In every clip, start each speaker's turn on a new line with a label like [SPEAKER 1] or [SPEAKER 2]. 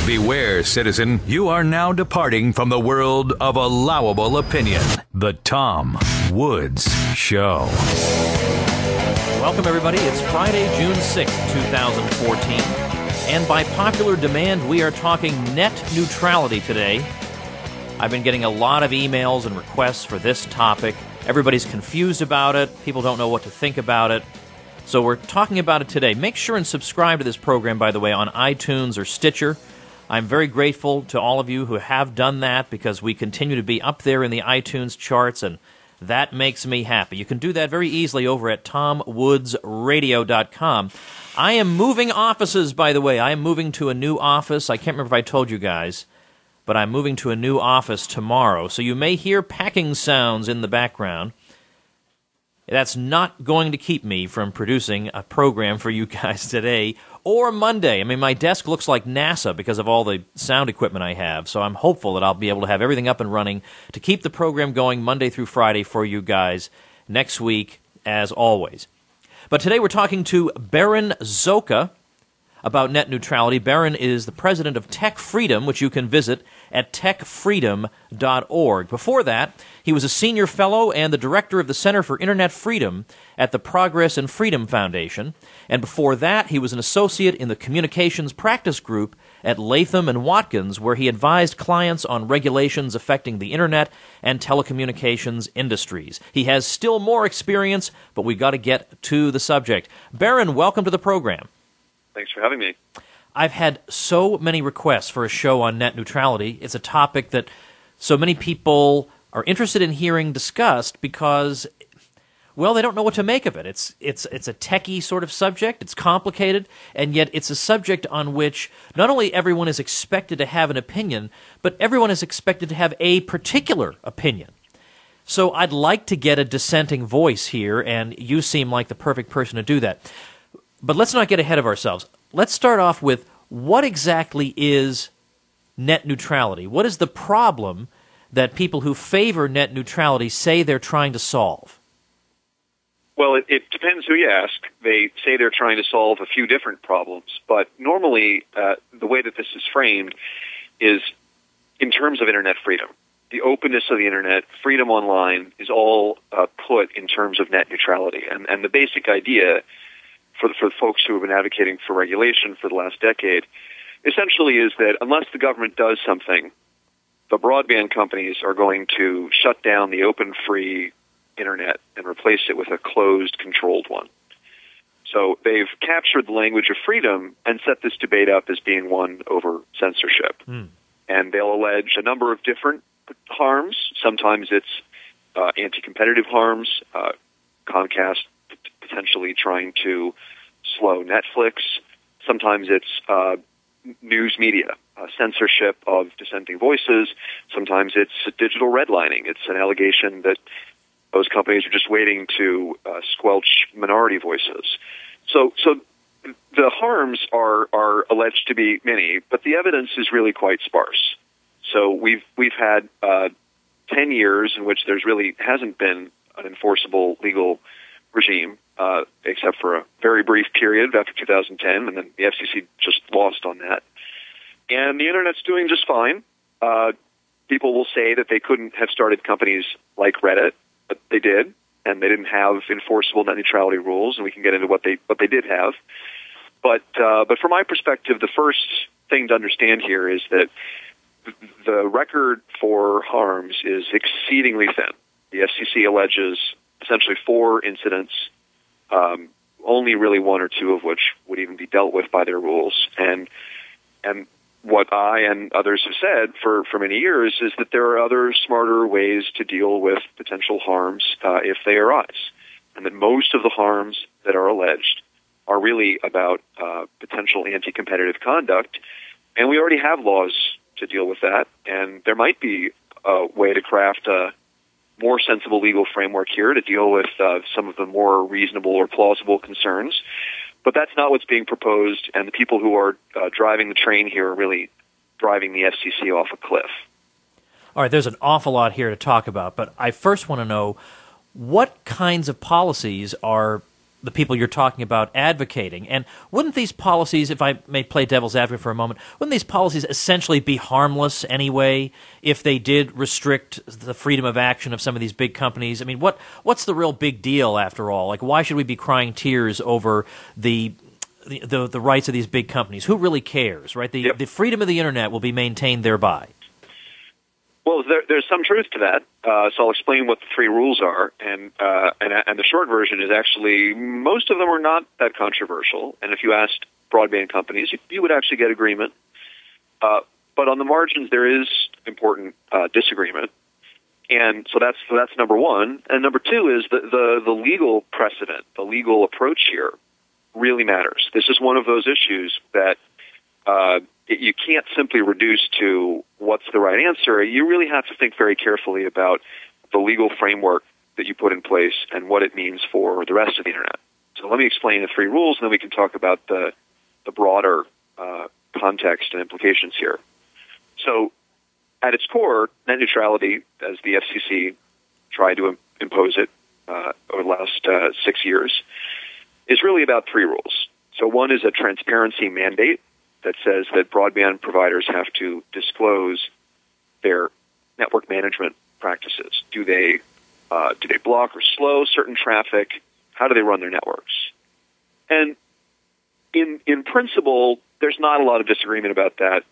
[SPEAKER 1] Beware, citizen, you are now departing from the world of allowable opinion. The Tom Woods Show.
[SPEAKER 2] Welcome, everybody. It's Friday, June 6th, 2014. And by popular demand, we are talking net neutrality today. I've been getting a lot of emails and requests for this topic. Everybody's confused about it. People don't know what to think about it. So we're talking about it today. Make sure and subscribe to this program, by the way, on iTunes or Stitcher. I'm very grateful to all of you who have done that because we continue to be up there in the iTunes charts, and that makes me happy. You can do that very easily over at tomwoodsradio.com. I am moving offices, by the way. I am moving to a new office. I can't remember if I told you guys, but I'm moving to a new office tomorrow. So you may hear packing sounds in the background. That's not going to keep me from producing a program for you guys today or Monday. I mean, my desk looks like NASA because of all the sound equipment I have, so I'm hopeful that I'll be able to have everything up and running to keep the program going Monday through Friday for you guys next week, as always. But today we're talking to Baron Zoka about net neutrality. Baron is the president of Tech Freedom, which you can visit at techfreedom.org. Before that, he was a senior fellow and the director of the Center for Internet Freedom at the Progress and Freedom Foundation. And before that, he was an associate in the Communications Practice Group at Latham and Watkins, where he advised clients on regulations affecting the Internet and telecommunications industries. He has still more experience, but we've got to get to the subject. Baron, welcome to the program.
[SPEAKER 3] Thanks for having me.
[SPEAKER 2] I've had so many requests for a show on net neutrality. It's a topic that so many people are interested in hearing discussed because, well, they don't know what to make of it. It's a techie sort of subject. It's complicated, and yet it's a subject on which not only everyone is expected to have an opinion, but everyone is expected to have a particular opinion. So I'd like to get a dissenting voice here, and you seem like the perfect person to do that. But let's not get ahead of ourselves. Let's start off with what exactly is net neutrality? What is the problem that people who favor net neutrality say they're trying to solve?
[SPEAKER 3] Well, it depends who you ask. They say they're trying to solve a few different problems, but normally the way that this is framed is in terms of Internet freedom. The openness of the Internet, freedom online, is all put in terms of net neutrality. And the basic idea for the folks who have been advocating for regulation for the last decade, essentially is that unless the government does something, the broadband companies are going to shut down the open, free Internet and replace it with a closed, controlled one. So they've captured the language of freedom and set this debate up as being one over censorship. And they'll allege a number of different harms. Sometimes it's anti-competitive harms, Comcast potentially trying to slow Netflix. Sometimes it's news media, censorship of dissenting voices. Sometimes it's digital redlining. It's an allegation that those companies are just waiting to squelch minority voices. So the harms are alleged to be many, but the evidence is really quite sparse. So we've had 10 years in which there's really hasn't been an enforceable legal regime, except for a very brief period after 2010, and then the FCC just lost on that. And the Internet's doing just fine. People will say that they couldn't have started companies like Reddit, but they did, and they didn't have enforceable net neutrality rules, and we can get into what they did have. But from my perspective, the first thing to understand here is that the record for harms is exceedingly thin. The FCC alleges essentially 4 incidents, only really 1 or 2 of which would even be dealt with by their rules. And what I and others have said for many years is that there are other smarter ways to deal with potential harms if they arise, and that most of the harms that are alleged are really about potential anti-competitive conduct, and we already have laws to deal with that, and there might be a way to craft a more sensible legal framework here to deal with some of the more reasonable or plausible concerns. But that's not what's being proposed, and the people who are driving the train here are really driving the FCC off a cliff.
[SPEAKER 2] All right, there's an awful lot here to talk about, but I first want to know what kinds of policies are the people you're talking about advocating. And wouldn't these policies, if I may play devil's advocate for a moment, wouldn't these policies essentially be harmless anyway if they did restrict the freedom of action of some of these big companies? I mean, what's the real big deal after all? Like, why should we be crying tears over the rights of these big companies? Who really cares, right? The freedom of the internet will be maintained thereby.
[SPEAKER 3] Well, there's some truth to that, so I'll explain what the three rules are, and the short version is actually most of them are not that controversial, and if you asked broadband companies, you would actually get agreement, but on the margins there is important disagreement, and so that's number one, and number two is the legal precedent, the legal approach here really matters. This is one of those issues that you can't simply reduce to what's the right answer. You really have to think very carefully about the legal framework that you put in place and what it means for the rest of the internet. So let me explain the three rules, and then we can talk about the broader context and implications here. So at its core, net neutrality, as the FCC tried to impose it over the last 6 years, is really about three rules. So one is a transparency mandate that says that broadband providers have to disclose their network management practices. Do they block or slow certain traffic? How do they run their networks? And in principle, there's not a lot of disagreement about that.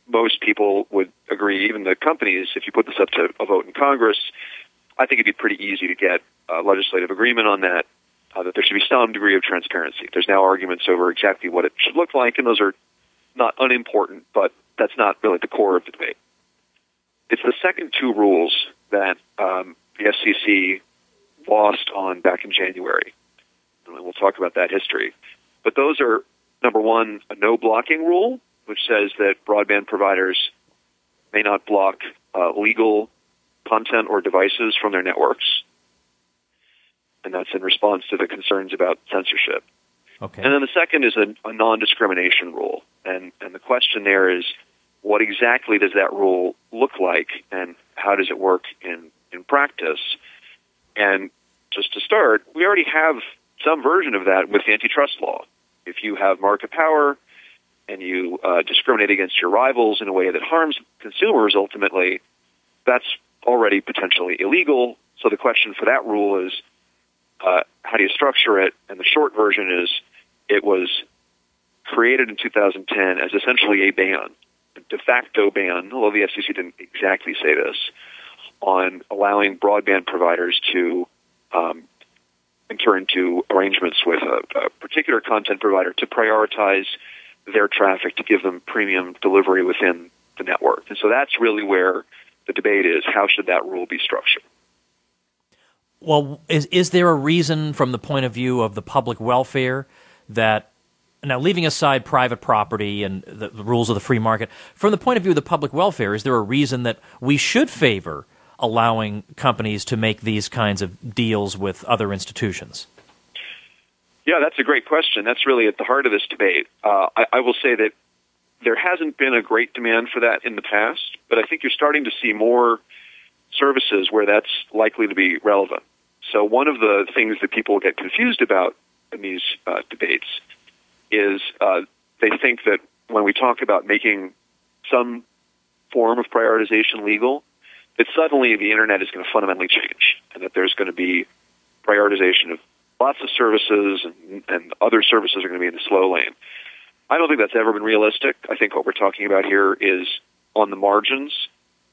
[SPEAKER 3] Most people would agree, even the companies, if you put this up to a vote in Congress, I think it'd be pretty easy to get legislative agreement on that. That there should be some degree of transparency. There's now arguments over exactly what it should look like, and those are not unimportant, but that's not really the core of the debate. It's the second two rules that the FCC lost on back in January. And we'll talk about that history. But those are, number one, a no-blocking rule, which says that broadband providers may not block legal content or devices from their networks. And that's in response to the concerns about censorship.
[SPEAKER 2] Okay.
[SPEAKER 3] And then the second is a non-discrimination rule. And the question there is, what exactly does that rule look like, and how does it work in practice? And just to start, we already have some version of that with antitrust law. If you have market power and you discriminate against your rivals in a way that harms consumers ultimately, that's already potentially illegal. So the question for that rule is, how do you structure it? And the short version is it was created in 2010 as essentially a ban, a de facto ban, although the FCC didn't exactly say this, on allowing broadband providers to enter into arrangements with a particular content provider to prioritize their traffic, to give them premium delivery within the network. And so that's really where the debate is, how should that rule be structured?
[SPEAKER 2] Well, is there a reason from the point of view of the public welfare that, now leaving aside private property and the rules of the free market, from the point of view of the public welfare, is there a reason that we should favor allowing companies to make these kinds of deals with other institutions?
[SPEAKER 3] Yeah, that's a great question. That's really at the heart of this debate. I will say that there hasn't been a great demand for that in the past, but I think you're starting to see more services where that's likely to be relevant. So one of the things that people get confused about in these debates is they think that when we talk about making some form of prioritization legal, that suddenly the internet is going to fundamentally change, and that there's going to be prioritization of lots of services, and other services are going to be in the slow lane. I don't think that's ever been realistic. I think what we're talking about here is, on the margins,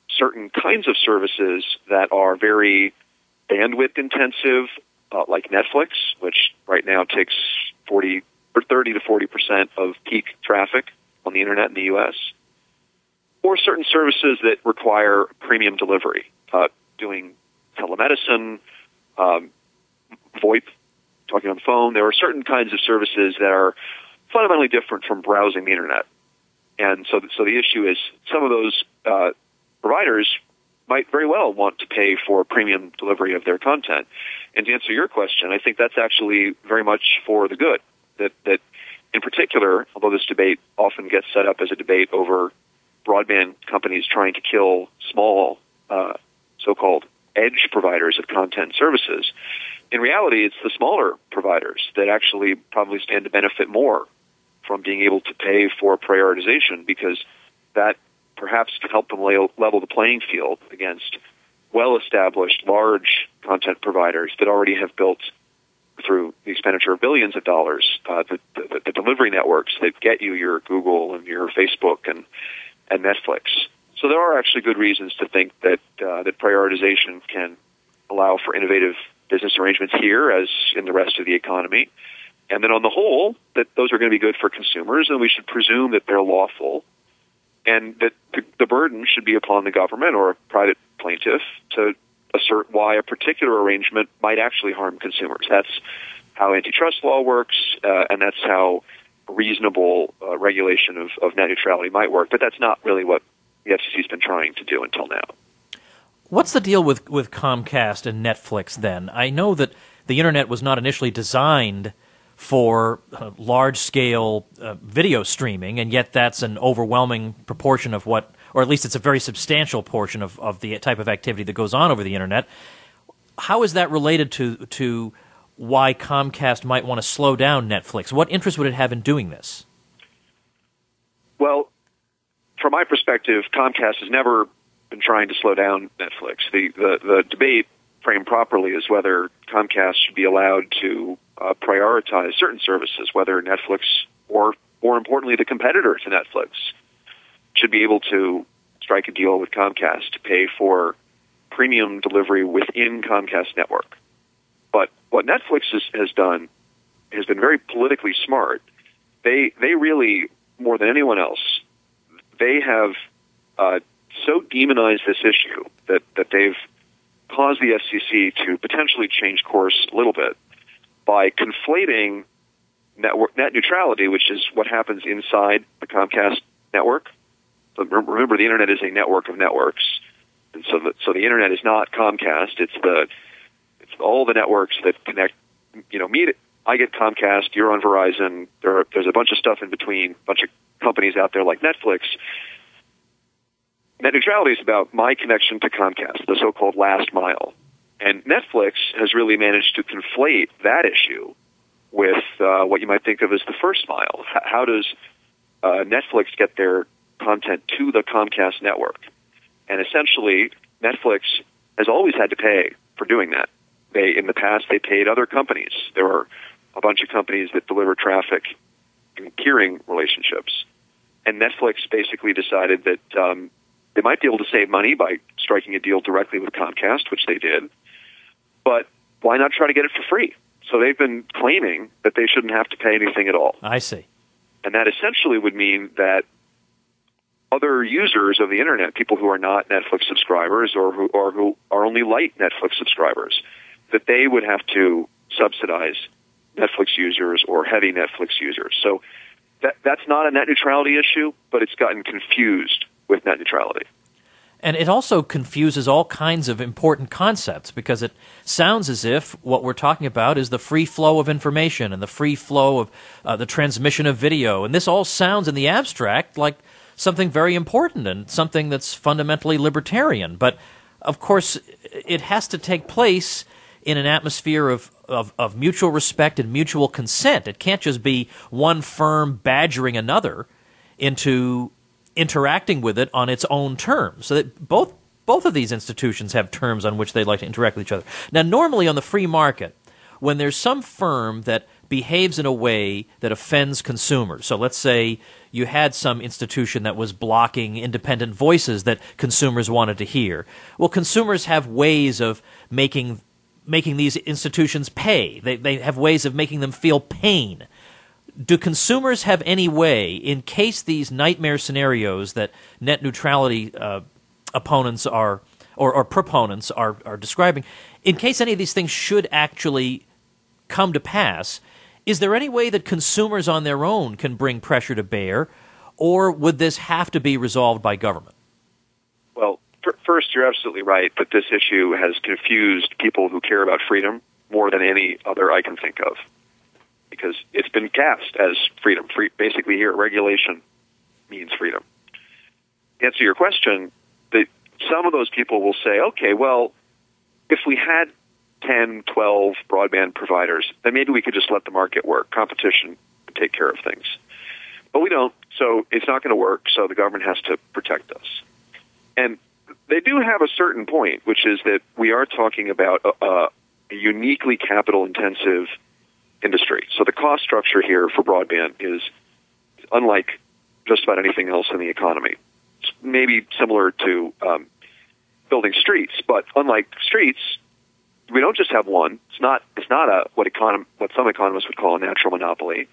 [SPEAKER 3] certain kinds of services that are very bandwidth intensive, like Netflix, which right now takes 30 to 40% of peak traffic on the internet in the U.S., or certain services that require premium delivery, doing telemedicine, VoIP, talking on the phone. There are certain kinds of services that are fundamentally different from browsing the internet. And so the issue is some of those providers might very well want to pay for premium delivery of their content. And to answer your question, I think that's actually very much for the good. That in particular, although this debate often gets set up as a debate over broadband companies trying to kill small so-called edge providers of content services, in reality, it's the smaller providers that actually probably stand to benefit more from being able to pay for prioritization, because that perhaps can help them level the playing field against well-established, large content providers that already have built, through the expenditure of billions of dollars, the delivery networks that get you your Google and your Facebook and Netflix. So there are actually good reasons to think that that prioritization can allow for innovative business arrangements here as in the rest of the economy. And then on the whole, that those are going to be good for consumers, and we should presume that they're lawful, and that the burden should be upon the government or a private plaintiff to assert why a particular arrangement might actually harm consumers. That's how antitrust law works, and that's how reasonable regulation of net neutrality might work. But that's not really what the FCC has been trying to do until now.
[SPEAKER 2] What's the deal with Comcast and Netflix then? I know that the Internet was not initially designed for large-scale video streaming, and yet that's an overwhelming proportion of what, or at least it's a very substantial portion of the type of activity that goes on over the Internet. How is that related to why Comcast might want to slow down Netflix? What interest would it have in doing this?
[SPEAKER 3] Well, from my perspective, Comcast has never been trying to slow down Netflix. The debate, framed properly, is whether Comcast should be allowed to prioritize certain services, whether Netflix or, more importantly, the competitor to Netflix should be able to strike a deal with Comcast to pay for premium delivery within Comcast network. But what Netflix has done has been very politically smart. They really, more than anyone else, they have so demonized this issue that they've caused the FCC to potentially change course a little bit by conflating net neutrality, which is what happens inside the Comcast network. So remember, the Internet is a network of networks, and so the Internet is not Comcast. It's all the networks that connect. Me. I get Comcast. You're on Verizon. There's a bunch of stuff in between. A bunch of companies out there like Netflix. Net neutrality is about my connection to Comcast, the so-called last mile. And Netflix has really managed to conflate that issue with what you might think of as the first mile. How does Netflix get their content to the Comcast network? And essentially, Netflix has always had to pay for doing that. In the past, they paid other companies. There were a bunch of companies that deliver traffic in peering relationships. And Netflix basically decided that they might be able to save money by striking a deal directly with Comcast, which they did. But why not try to get it for free? So they've been claiming that they shouldn't have to pay anything at all.
[SPEAKER 2] I see.
[SPEAKER 3] And that essentially would mean that other users of the Internet, people who are not Netflix subscribers or who are only light Netflix subscribers, that they would have to subsidize Netflix users or heavy Netflix users. So that's not a net neutrality issue, but it's gotten confused with net neutrality.
[SPEAKER 2] And it also confuses all kinds of important concepts, because it sounds as if what we're talking about is the free flow of information and the free flow of the transmission of video. And this all sounds in the abstract like something very important and something that's fundamentally libertarian. But, of course, it has to take place in an atmosphere of mutual respect and mutual consent. It can't just be one firm badgering another into interacting with it on its own terms. So that both of these institutions have terms on which they'd like to interact with each other. Now, normally on the free market, when there's some firm that behaves in a way that offends consumers, so let's say you had some institution that was blocking independent voices that consumers wanted to hear. Well, consumers have ways of making these institutions pay. They have ways of making them feel pain. Do consumers have any way, in case these nightmare scenarios that net neutrality opponents are or proponents are describing, in case any of these things should actually come to pass, is there any way that consumers on their own can bring pressure to bear, or would this have to be resolved by government?
[SPEAKER 3] Well, first, you're absolutely right that this issue has confused people who care about freedom more than any other I can think of, because it's been cast as freedom. Basically here, regulation means freedom. To answer your question, some of those people will say, okay, well, if we had 10, 12 broadband providers, then maybe we could just let the market work. Competition would take care of things. But we don't, so it's not going to work, so the government has to protect us. And they do have a certain point, which is that we are talking about a uniquely capital-intensive industry. So the cost structure here for broadband is unlike just about anything else in the economy. It's maybe similar to building streets, but unlike streets, we don't just have one. It's not what some economists would call a natural monopoly.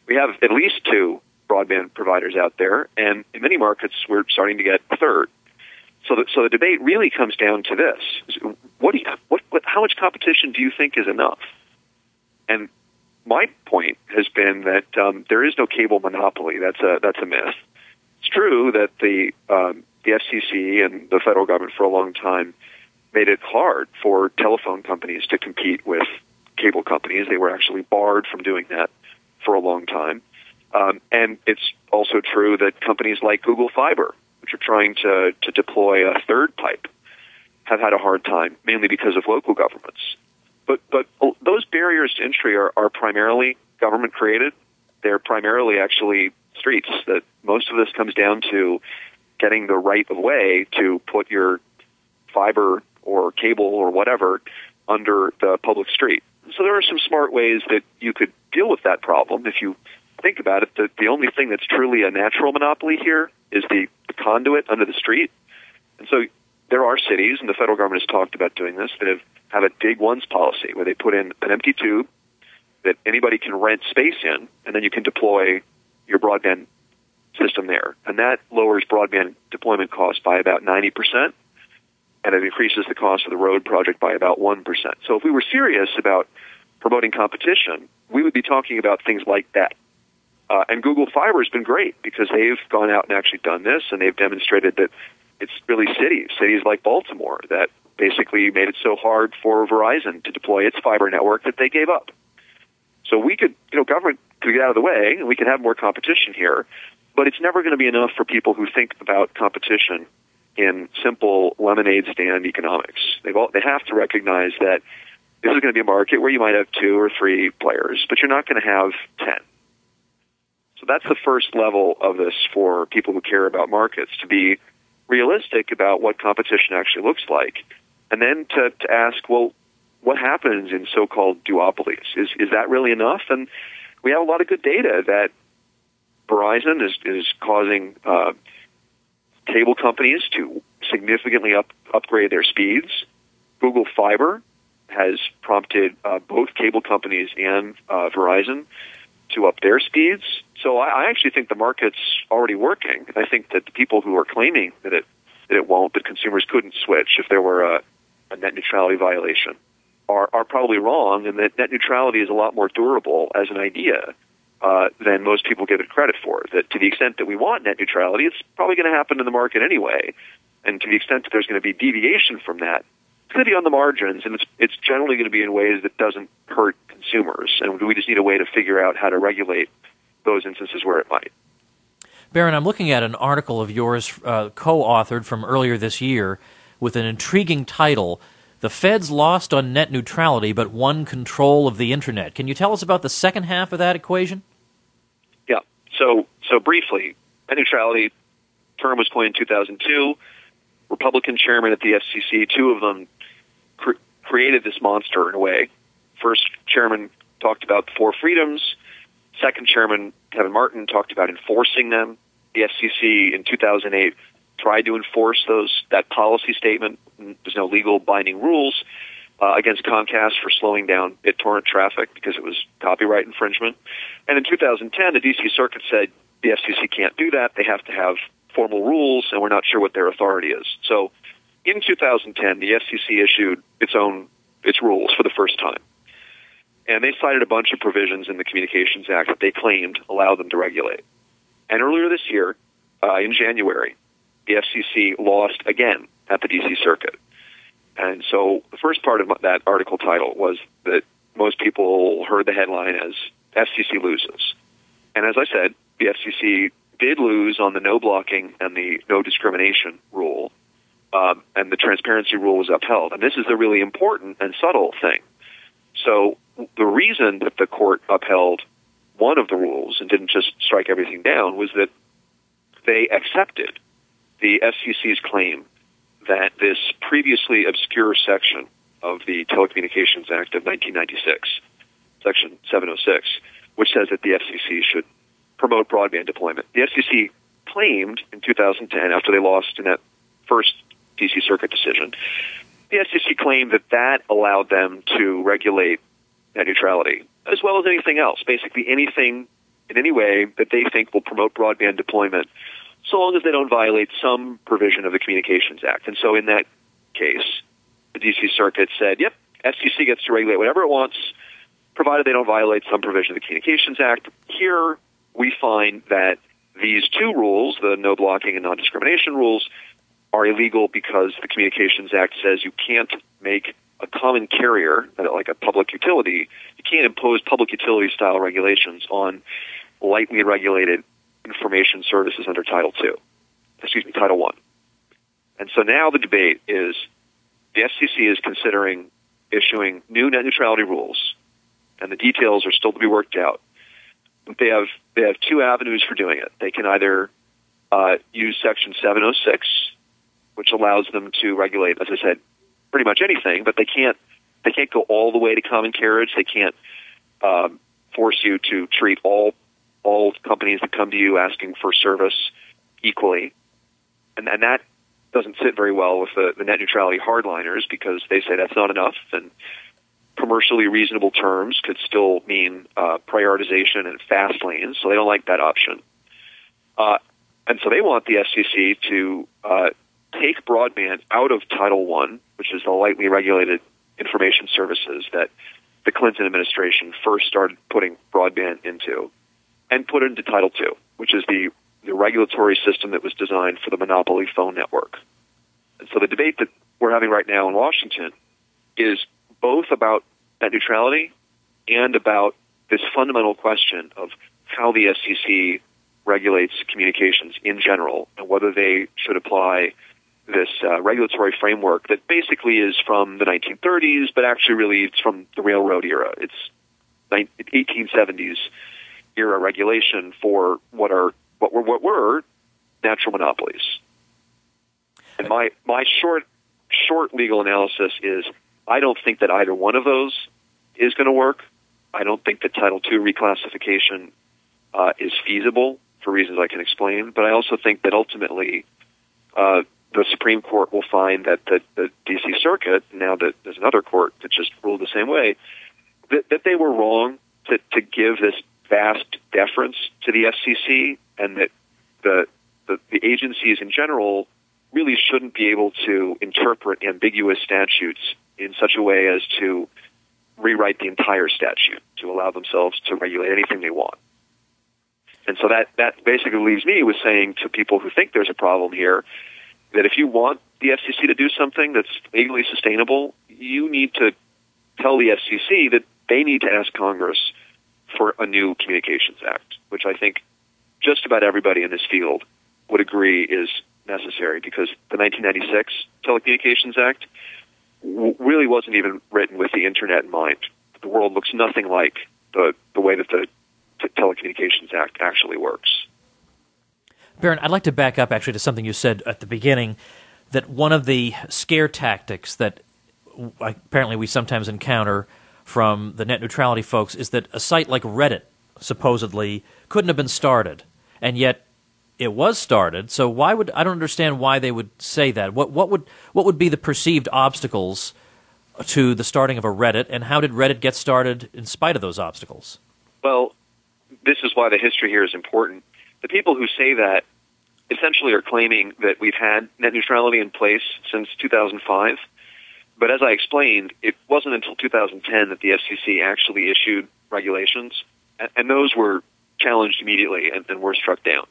[SPEAKER 3] We have at least two broadband providers out there, and in many markets, we're starting to get a third. So the debate really comes down to this: how much competition do you think is enough? And my point has been that there is no cable monopoly. That's a myth. It's true that the FCC and the federal government for a long time made it hard for telephone companies to compete with cable companies. They were actually barred from doing that for a long time. And it's also true that companies like Google Fiber, which are trying to deploy a third pipe, have had a hard time, mainly because of local governments. But those barriers to entry are primarily government-created. They're primarily actually streets. That most of this comes down to getting the right of way to put your fiber or cable or whatever under the public street. So there are some smart ways that you could deal with that problem. If you think about it, the only thing that's truly a natural monopoly here is the conduit under the street. And so there are cities, and the federal government has talked about doing this, that have a dig once policy where they put in an empty tube that anybody can rent space in, and then you can deploy your broadband system there. And that lowers broadband deployment costs by about 90%, and it increases the cost of the road project by about 1%. So if we were serious about promoting competition, we would be talking about things like that. And Google Fiber has been great because they've gone out and actually done this, and they've demonstrated that it's really cities like Baltimore that basically made it so hard for Verizon to deploy its fiber network that they gave up. So we could, government could get out of the way, and we could have more competition here, but it's never going to be enough for people who think about competition in simple lemonade stand economics. They have to recognize that this is going to be a market where you might have 2 or 3 players, but you're not going to have 10. So that's the first level of this for people who care about markets, to be realistic about what competition actually looks like, and then to ask, well, what happens in so-called duopolies? Is that really enough? And we have a lot of good data that Verizon is causing cable companies to significantly upgrade their speeds. Google Fiber has prompted both cable companies and Verizon to up their speeds. So I actually think the market's already working. I think that the people who are claiming that it won't, that consumers couldn't switch if there were a net neutrality violation, are probably wrong, and that net neutrality is a lot more durable as an idea than most people give it credit for. That to the extent that we want net neutrality, it's probably going to happen in the market anyway. And to the extent that there's going to be deviation from that, it's going to be on the margins, and it's generally going to be in ways that doesn't hurt consumers. And we just need a way to figure out how to regulate those instances where it might.
[SPEAKER 2] Barron, I'm looking at an article of yours co-authored from earlier this year with an intriguing title, "The Feds Lost on Net Neutrality but Won Control of the Internet." Can you tell us about the second half of that equation?
[SPEAKER 3] Yeah. So briefly, net neutrality term was coined in 2002. Republican chairman at the FCC, 2 of them created this monster in a way. First chairman talked about the 4 freedoms. Second chairman, Kevin Martin, talked about enforcing them. The FCC in 2008 tried to enforce that policy statement. There's no legal binding rules against Comcast for slowing down BitTorrent traffic because it was copyright infringement. And in 2010, the D.C. Circuit said the FCC can't do that. They have to have formal rules, and we're not sure what their authority is. So in 2010, the FCC issued its rules for the first time. And they cited a bunch of provisions in the Communications Act that they claimed allow them to regulate. And earlier this year, in January, the FCC lost again at the D.C. Circuit. And so the first part of that article title was that most people heard the headline as FCC loses. And as I said, the FCC did lose on the no blocking and the no discrimination rule, and the transparency rule was upheld. And this is the really important and subtle thing. So the reason that the court upheld one of the rules and didn't just strike everything down was that they accepted the FCC's claim that this previously obscure section of the Telecommunications Act of 1996, Section 706, which says that the FCC should promote broadband deployment. The FCC claimed in 2010, after they lost in that first D.C. Circuit decision, the FCC claimed that that allowed them to regulate net neutrality, as well as anything else, basically anything in any way that they think will promote broadband deployment, so long as they don't violate some provision of the Communications Act. And so in that case, the D.C. Circuit said, yep, FCC gets to regulate whatever it wants, provided they don't violate some provision of the Communications Act. Here we find that these two rules, the no blocking and non-discrimination rules, are illegal because the Communications Act says you can't make a common carrier, like a public utility, you can't impose public utility-style regulations on lightly regulated information services under Title I. And so now the debate is the FCC is considering issuing new net neutrality rules, and the details are still to be worked out. They have two avenues for doing it. They can either use Section 706, which allows them to regulate, as I said, pretty much anything, but they can't go all the way to common carriage. They can't force you to treat all companies that come to you asking for service equally, and that doesn't sit very well with the net neutrality hardliners, because they say that's not enough, and commercially reasonable terms could still mean prioritization and fast lanes, so they don't like that option. And so they want the FCC to take broadband out of Title I, which is the lightly regulated information services that the Clinton administration first started putting broadband into, and put it into Title II, which is the regulatory system that was designed for the monopoly phone network. And so the debate that we're having right now in Washington is both about net neutrality and about this fundamental question of how the FCC regulates communications in general, and whether they should apply this regulatory framework that basically is from the 1930s, but actually really it's from the railroad era. It's 1870s era regulation for what were natural monopolies. And my short legal analysis is I don't think that either one of those is going to work. I don't think that Title II reclassification is feasible for reasons I can explain, but I also think that ultimately the Supreme Court will find that the D.C. Circuit, now that there's another court that just ruled the same way, that they were wrong to give this vast deference to the FCC, and that the agencies in general really shouldn't be able to interpret ambiguous statutes in such a way as to rewrite the entire statute to allow themselves to regulate anything they want. And so that basically leaves me with saying to people who think there's a problem here that if you want the FCC to do something that's legally sustainable, you need to tell the FCC that they need to ask Congress for a new Communications Act, which I think just about everybody in this field would agree is necessary, because the 1996 Telecommunications Act really wasn't even written with the Internet in mind. The world looks nothing like the way that the Telecommunications Act actually works.
[SPEAKER 2] Barron, I'd like to back up actually to something you said at the beginning, that one of the scare tactics that apparently we sometimes encounter from the net neutrality folks is that a site like Reddit supposedly couldn't have been started, and yet it was started. So I don't understand why they would say that. What would be the perceived obstacles to the starting of a Reddit, and how did Reddit get started in spite of those obstacles?
[SPEAKER 3] Well, this is why the history here is important. The people who say that essentially are claiming that we've had net neutrality in place since 2005. But as I explained, it wasn't until 2010 that the FCC actually issued regulations, and those were challenged immediately and were struck down.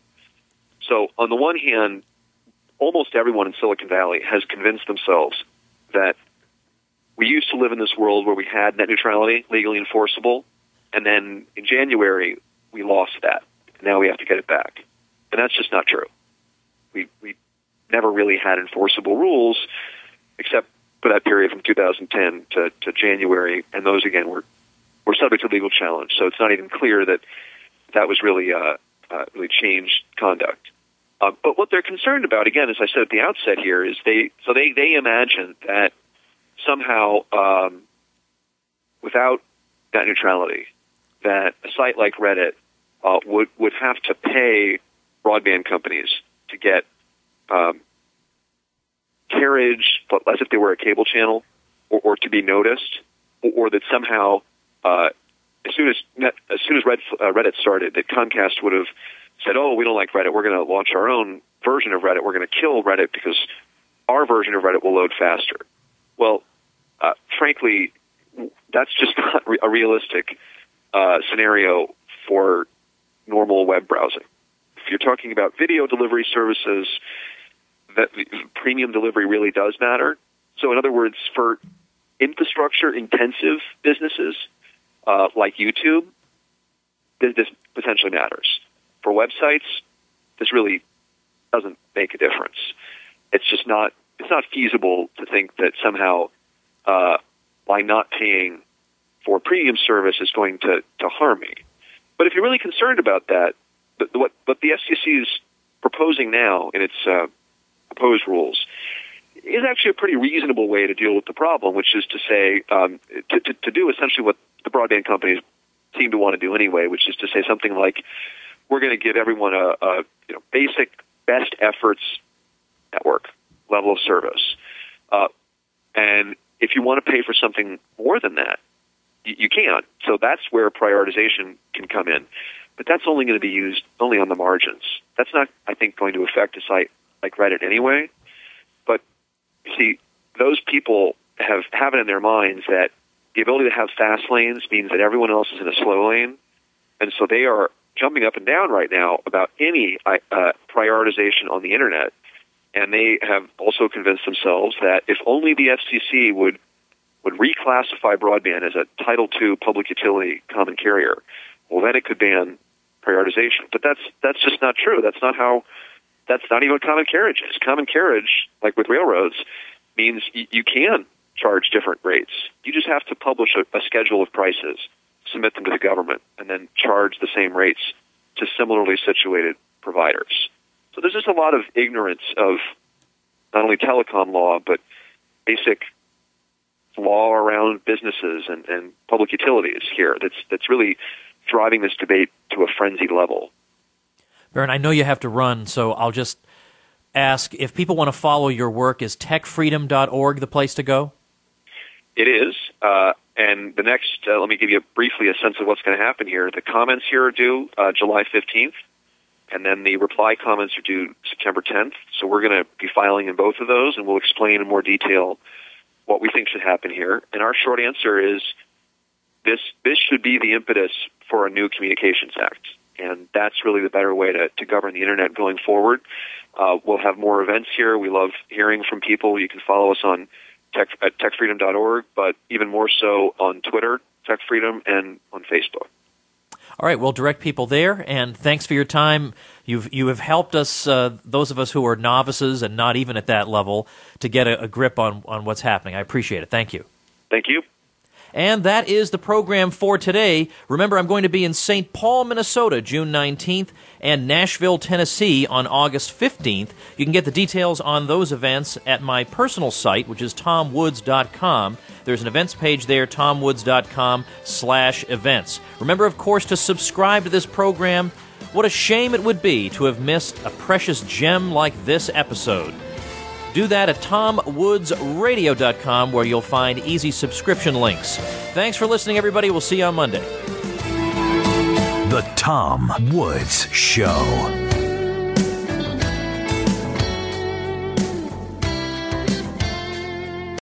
[SPEAKER 3] So on the one hand, almost everyone in Silicon Valley has convinced themselves that we used to live in this world where we had net neutrality legally enforceable, and then in January we lost that. Now we have to get it back. And that's just not true. never really had enforceable rules, except for that period from 2010 to January, and those, again, were subject to legal challenge. So it's not even clear that was really changed conduct. But what they're concerned about, again, as I said at the outset here, is they imagine that somehow, without net neutrality, that a site like Reddit would have to pay broadband companies to get carriage, but as if they were a cable channel, or to be noticed, or that somehow, as soon as Reddit started, that Comcast would have said, "Oh, we don't like Reddit. We're going to launch our own version of Reddit. We're going to kill Reddit because our version of Reddit will load faster." Well, frankly, that's just not a realistic scenario for normal web browsing. If you're talking about video delivery services, that premium delivery really does matter. So in other words, for infrastructure-intensive businesses like YouTube, this potentially matters. For websites, this really doesn't make a difference. It's just not feasible to think that somehow by not paying for premium service is going to harm me. But if you're really concerned about that, what the FCC is proposing now in its proposed rules is actually a pretty reasonable way to deal with the problem, which is to say, to do essentially what the broadband companies seem to want to do anyway, which is to say something like, we're going to give everyone a basic best efforts network level of service. And if you want to pay for something more than that, you can. So that's where prioritization can come in. But that's only going to be used only on the margins. That's not, I think, going to affect a site like Reddit anyway. But, you see, those people have it in their minds that the ability to have fast lanes means that everyone else is in a slow lane. And so they are jumping up and down right now about any prioritization on the Internet. And they have also convinced themselves that if only the FCC would reclassify broadband as a Title II public utility common carrier, well, then it could ban prioritization. But that's just not true. That's not even what common carriage is. Common carriage, like with railroads, means you can charge different rates. You just have to publish a schedule of prices, submit them to the government, and then charge the same rates to similarly situated providers. So there's just a lot of ignorance of not only telecom law, but basic law around businesses and public utilities here that's really driving this debate to a frenzied level.
[SPEAKER 2] Baron, I know you have to run, so I'll just ask, if people want to follow your work, is techfreedom.org the place to go?
[SPEAKER 3] It is. And the next, let me give you briefly a sense of what's going to happen here. The comments here are due July 15th, and then the reply comments are due September 10th. So we're going to be filing in both of those, and we'll explain in more detail what we think should happen here. And our short answer is this should be the impetus for a new Communications Act. And that's really the better way to govern the Internet going forward. We'll have more events here. We love hearing from people. You can follow us on at techfreedom.org, but even more so on Twitter, TechFreedom, and on Facebook.
[SPEAKER 2] All right, we'll direct people there, and thanks for your time. You have helped us, those of us who are novices and not even at that level, to get a grip on what's happening. I appreciate it. Thank you.
[SPEAKER 3] Thank you.
[SPEAKER 2] And that is the program for today. Remember, I'm going to be in St. Paul, Minnesota, June 19th, and Nashville, Tennessee on August 15th. You can get the details on those events at my personal site, which is tomwoods.com. There's an events page there, tomwoods.com/events. Remember, of course, to subscribe to this program. What a shame it would be to have missed a precious gem like this episode. Do that at tomwoodsradio.com, where you'll find easy subscription links. Thanks for listening, everybody. We'll see you on Monday.
[SPEAKER 1] The Tom Woods Show.